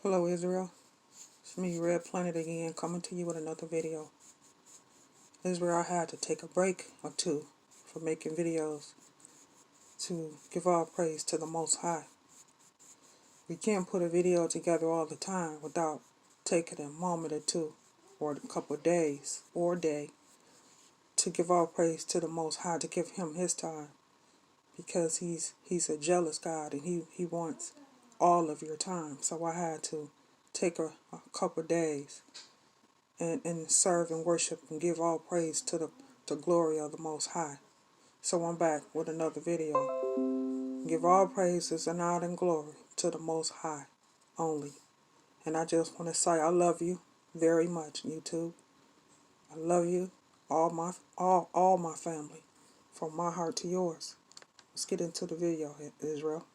Hello Israel, it's me Red Planet again coming to you with another video. Israel, I had to take a break or two for making videos to give all praise to the Most High. We can't put a video together all the time without taking a moment or two or a couple of days or a day to give all praise to the Most High, to give him his time, because he's a jealous God and he wants all of your time. So I had to take a couple of days and serve and worship and give all praise to the glory of the Most High. So I'm back with another video. Give all praises and honor and glory to the Most High only. And I just want to say I love you very much, YouTube. I love you, all my family, from my heart to yours. Let's get into the video, Israel.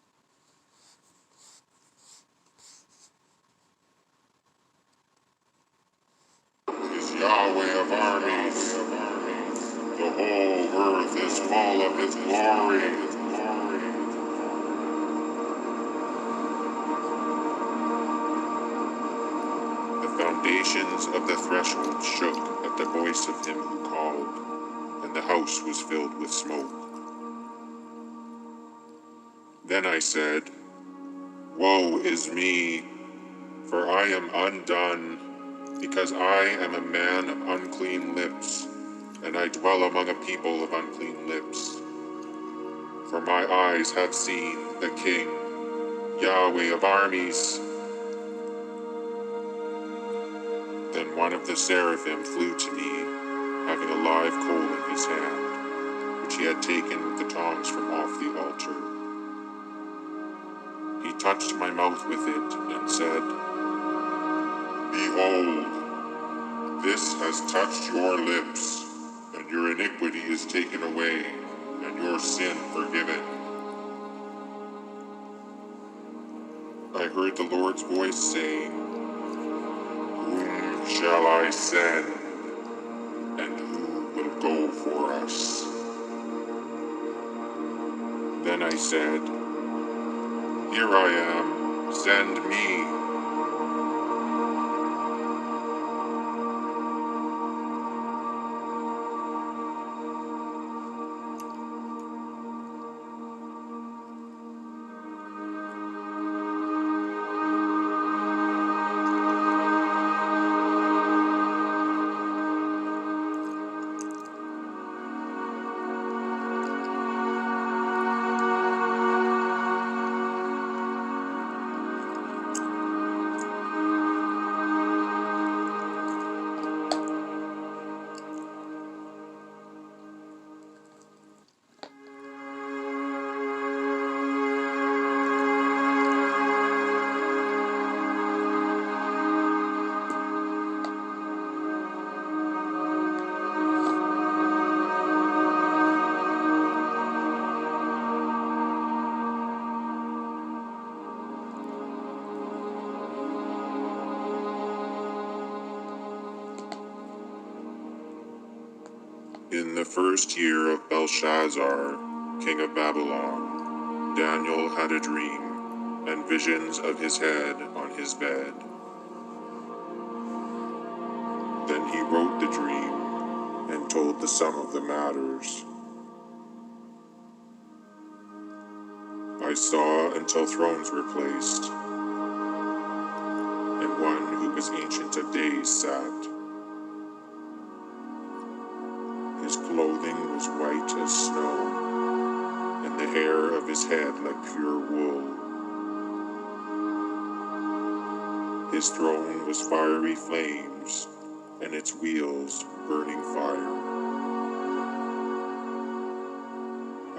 Is Yahweh of armies. The whole earth is full of his glory. The foundations of the threshold shook at the voice of him who called, and the house was filled with smoke. Then I said, Woe is me, for I am undone, because I am a man of unclean lips, and I dwell among a people of unclean lips. For my eyes have seen the King, Yahweh of armies. Then one of the seraphim flew to me, having a live coal in his hand, which he had taken with the tongs from off the altar. He touched my mouth with it and said, Behold, this has touched your lips, and your iniquity is taken away, and your sin forgiven. I heard the Lord's voice saying, Whom shall I send, and who will go for us? Then I said, Here I am, send me. In the first year of Belshazzar, king of Babylon, Daniel had a dream and visions of his head on his bed. Then he wrote the dream and told the sum of the matters. I saw until thrones were placed, and one who was ancient of days sat. His clothing was white as snow, and the hair of his head like pure wool. His throne was fiery flames, and its wheels burning fire.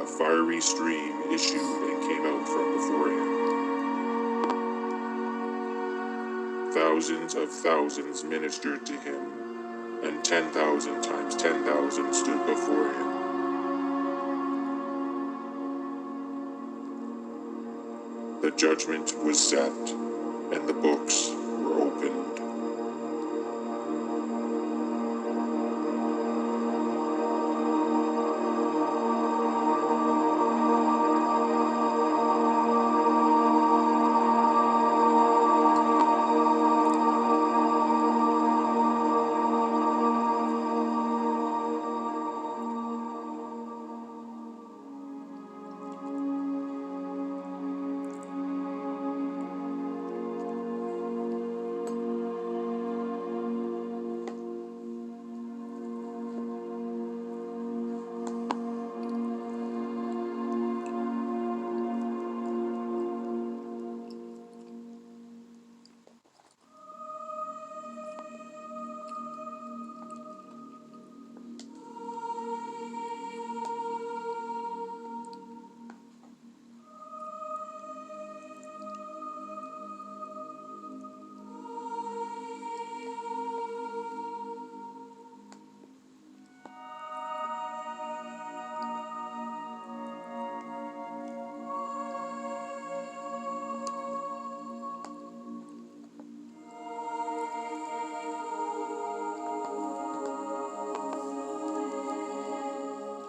A fiery stream issued and came out from before him. Thousands of thousands ministered to him, and 10,000 times 10,000 stood before him. The judgment was set, and the books were opened.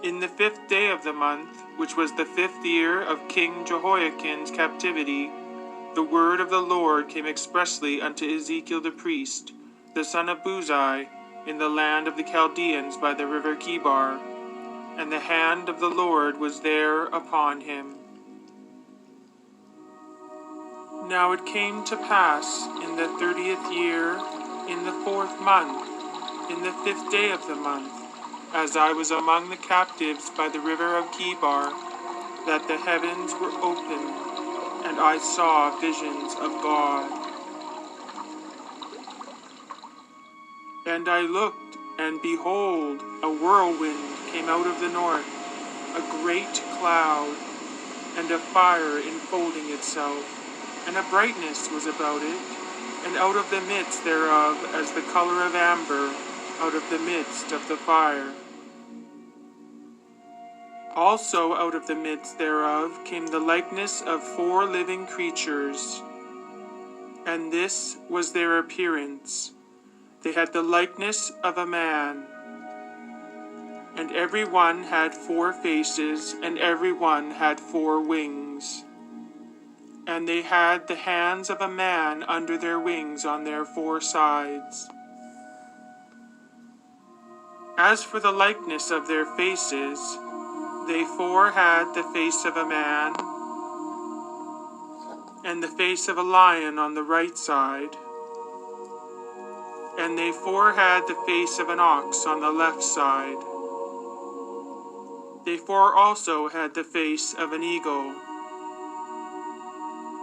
In the 5th day of the month, which was the 5th year of King Jehoiachin's captivity, the word of the Lord came expressly unto Ezekiel the priest, the son of Buzi, in the land of the Chaldeans by the river Chebar, and the hand of the Lord was there upon him. Now it came to pass in the 30th year, in the 4th month, in the 5th day of the month, as I was among the captives by the river of Chebar, that the heavens were opened, and I saw visions of God. And I looked, and behold, a whirlwind came out of the north, a great cloud, and a fire enfolding itself, and a brightness was about it, and out of the midst thereof as the color of amber, out of the midst of the fire. Also out of the midst thereof came the likeness of 4 living creatures, and this was their appearance. They had the likeness of a man, and every one had 4 faces, and every one had 4 wings. And they had the hands of a man under their wings on their 4 sides. As for the likeness of their faces, they 4 had the face of a man, and the face of a lion on the right side, and they 4 had the face of an ox on the left side. They 4 also had the face of an eagle.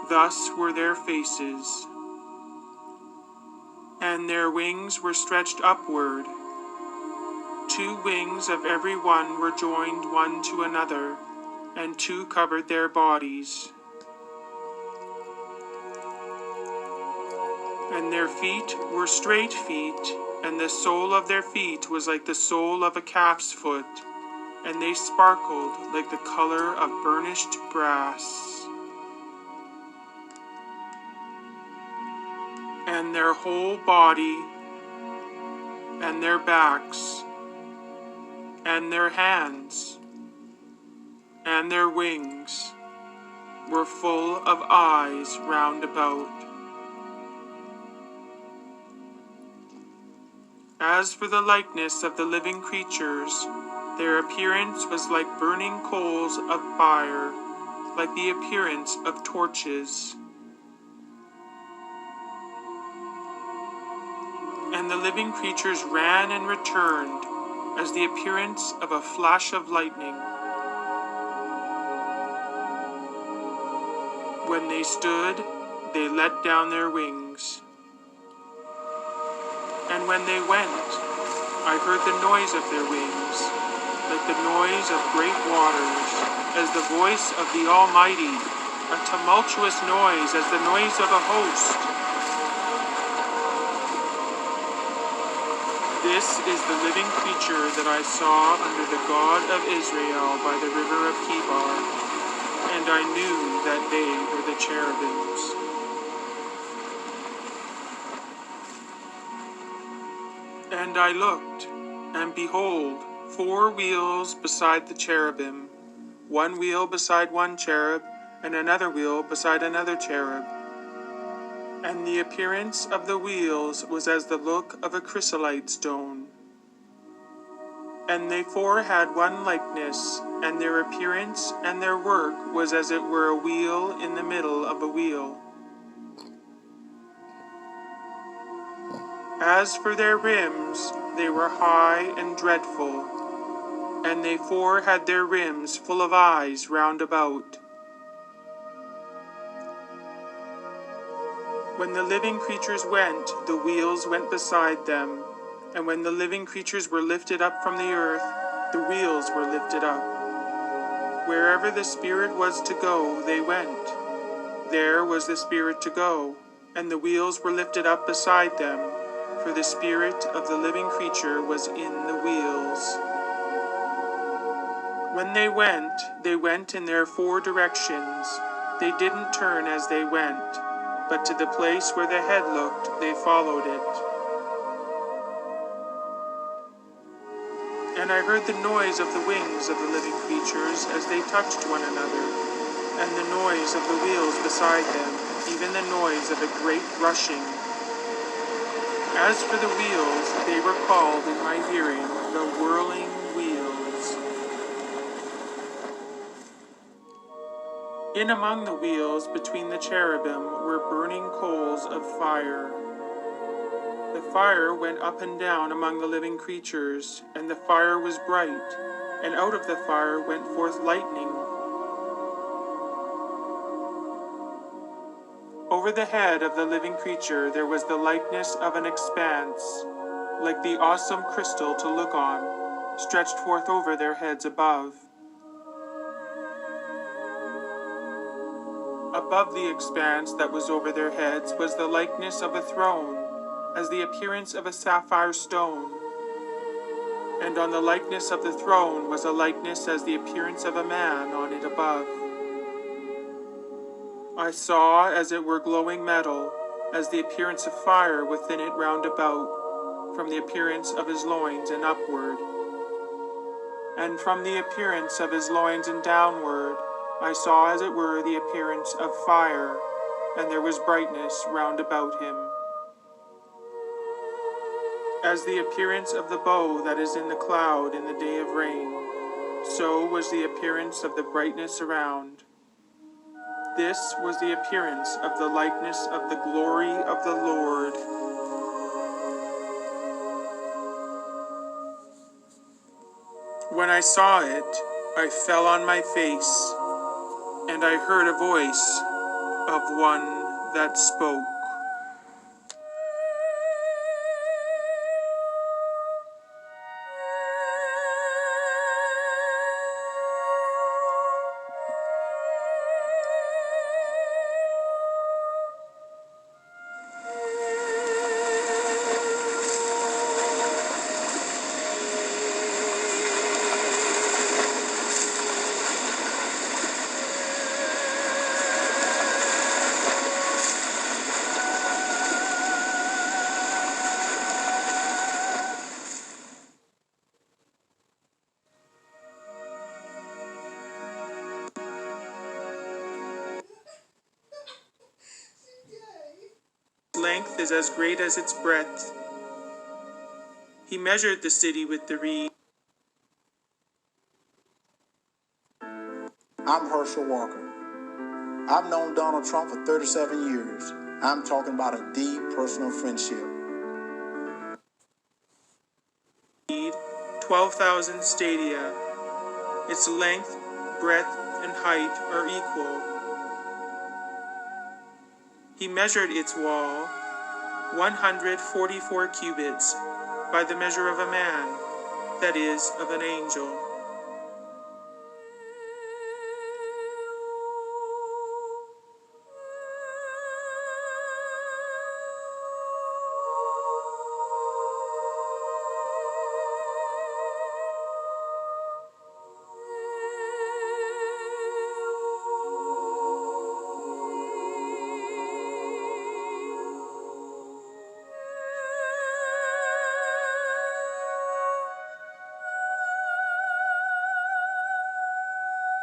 Thus were their faces. And their wings were stretched upward. 2 wings of every one were joined one to another, and 2 covered their bodies. And their feet were straight feet, and the sole of their feet was like the sole of a calf's foot, and they sparkled like the color of burnished brass. And their whole body, and their backs, and their hands, and their wings were full of eyes round about. As for the likeness of the living creatures, their appearance was like burning coals of fire, like the appearance of torches. And the living creatures ran and returned, as the appearance of a flash of lightning. When they stood, they let down their wings. And when they went, I heard the noise of their wings, like the noise of great waters, as the voice of the Almighty, a tumultuous noise as the noise of a host. This is the living creature that I saw under the God of Israel by the river of Chebar, and I knew that they were the cherubims. And I looked, and behold, 4 wheels beside the cherubim, 1 wheel beside one cherub, and another wheel beside another cherub. And the appearance of the wheels was as the look of a chrysolite stone. And they 4 had one likeness, and their appearance and their work was as it were a wheel in the middle of a wheel. As for their rims, they were high and dreadful, and they 4 had their rims full of eyes round about. When the living creatures went, the wheels went beside them, and when the living creatures were lifted up from the earth, the wheels were lifted up. Wherever the Spirit was to go, they went. There was the Spirit to go, and the wheels were lifted up beside them, for the spirit of the living creature was in the wheels. When they went in their 4 directions. They didn't turn as they went, but to the place where the head looked, they followed it. And I heard the noise of the wings of the living creatures as they touched one another, and the noise of the wheels beside them, even the noise of a great rushing. As for the wheels, they were called in my hearing the whirling wheels. In among the wheels between the cherubim were burning coals of fire. The fire went up and down among the living creatures, and the fire was bright, and out of the fire went forth lightning. Over the head of the living creature there was the likeness of an expanse, like the awesome crystal to look on, stretched forth over their heads above. Above the expanse that was over their heads was the likeness of a throne, as the appearance of a sapphire stone. And on the likeness of the throne was a likeness as the appearance of a man on it above. I saw, as it were glowing metal, as the appearance of fire within it round about, from the appearance of his loins and upward. And from the appearance of his loins and downward, I saw, as it were, the appearance of fire, and there was brightness round about him. As the appearance of the bow that is in the cloud in the day of rain, so was the appearance of the brightness around. This was the appearance of the likeness of the glory of the Lord. When I saw it, I fell on my face, and I heard a voice of one that spoke. Length is as great as its breadth. He measured the city with the reed. I'm Herschel Walker. I've known Donald Trump for 37 years. I'm talking about a deep personal friendship. 12,000 stadia. Its length, breadth, and height are equal. He measured its wall, 144 cubits, by the measure of a man, that is, of an angel.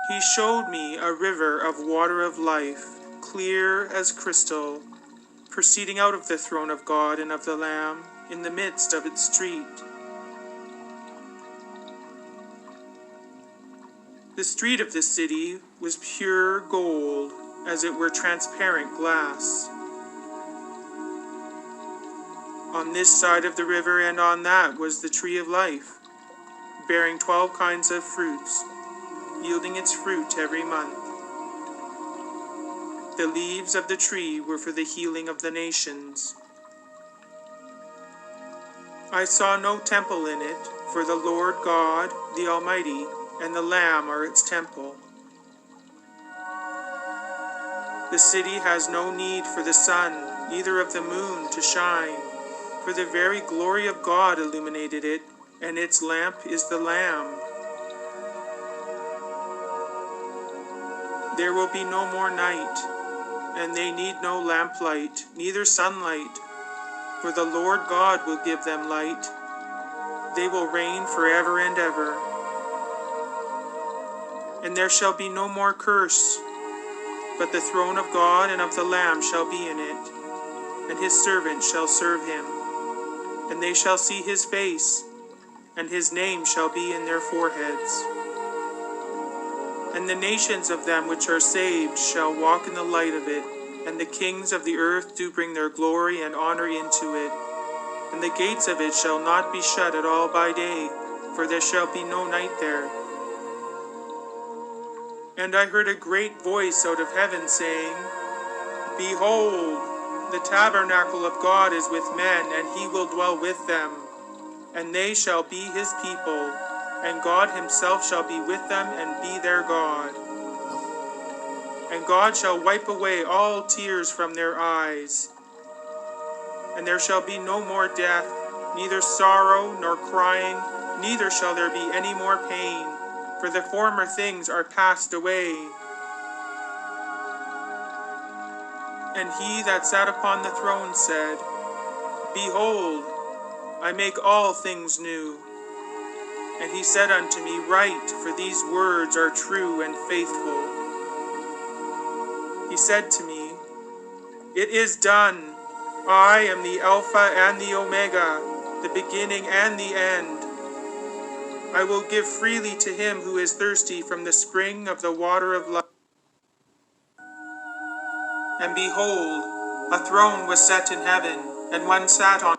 He showed me a river of water of life, clear as crystal, proceeding out of the throne of God and of the Lamb, in the midst of its street. The street of the city was pure gold, as it were transparent glass. On this side of the river and on that was the tree of life, bearing 12 kinds of fruits, yielding its fruit every month. The leaves of the tree were for the healing of the nations. I saw no temple in it, for the Lord God, the Almighty, and the Lamb are its temple. The city has no need for the sun, neither of the moon to shine, for the very glory of God illuminated it, and its lamp is the Lamb. There will be no more night, and they need no lamplight, neither sunlight, for the Lord God will give them light, They will reign forever and ever. And there shall be no more curse, but the throne of God and of the Lamb shall be in it, and his servants shall serve him. And they shall see his face, and his name shall be in their foreheads. And the nations of them which are saved shall walk in the light of it, and the kings of the earth do bring their glory and honor into it. And the gates of it shall not be shut at all by day, for there shall be no night there. And I heard a great voice out of heaven saying, Behold, the tabernacle of God is with men, and he will dwell with them. And they shall be his people, and God himself shall be with them and be their God. And God shall wipe away all tears from their eyes. And there shall be no more death, neither sorrow nor crying, neither shall there be any more pain, for the former things are passed away. And he that sat upon the throne said, Behold, I make all things new. And he said unto me, Write, for these words are true and faithful. He said to me, It is done. I am the Alpha and the Omega, the beginning and the end. I will give freely to him who is thirsty from the spring of the water of life. And behold, a throne was set in heaven, and one sat on.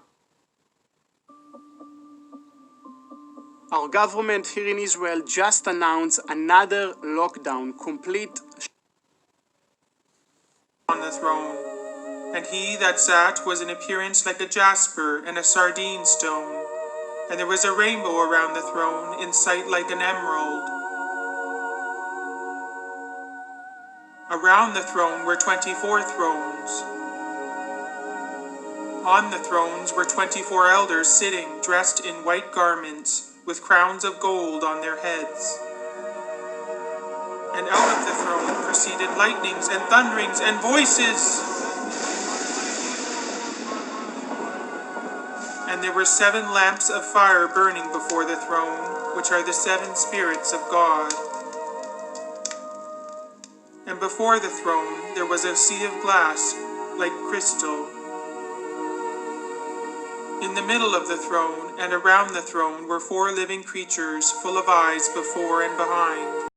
Our government here in Israel just announced another lockdown, complete On the throne. And he that sat was in appearance like a jasper and a sardine stone. And there was a rainbow around the throne, in sight like an emerald. Around the throne were 24 thrones. On the thrones were 24 elders sitting, dressed in white garments, with crowns of gold on their heads. And out of the throne proceeded lightnings and thunderings and voices. And there were 7 lamps of fire burning before the throne, which are the 7 spirits of God. And before the throne there was a sea of glass, like crystal. In the middle of the throne and around the throne were 4 living creatures, full of eyes before and behind.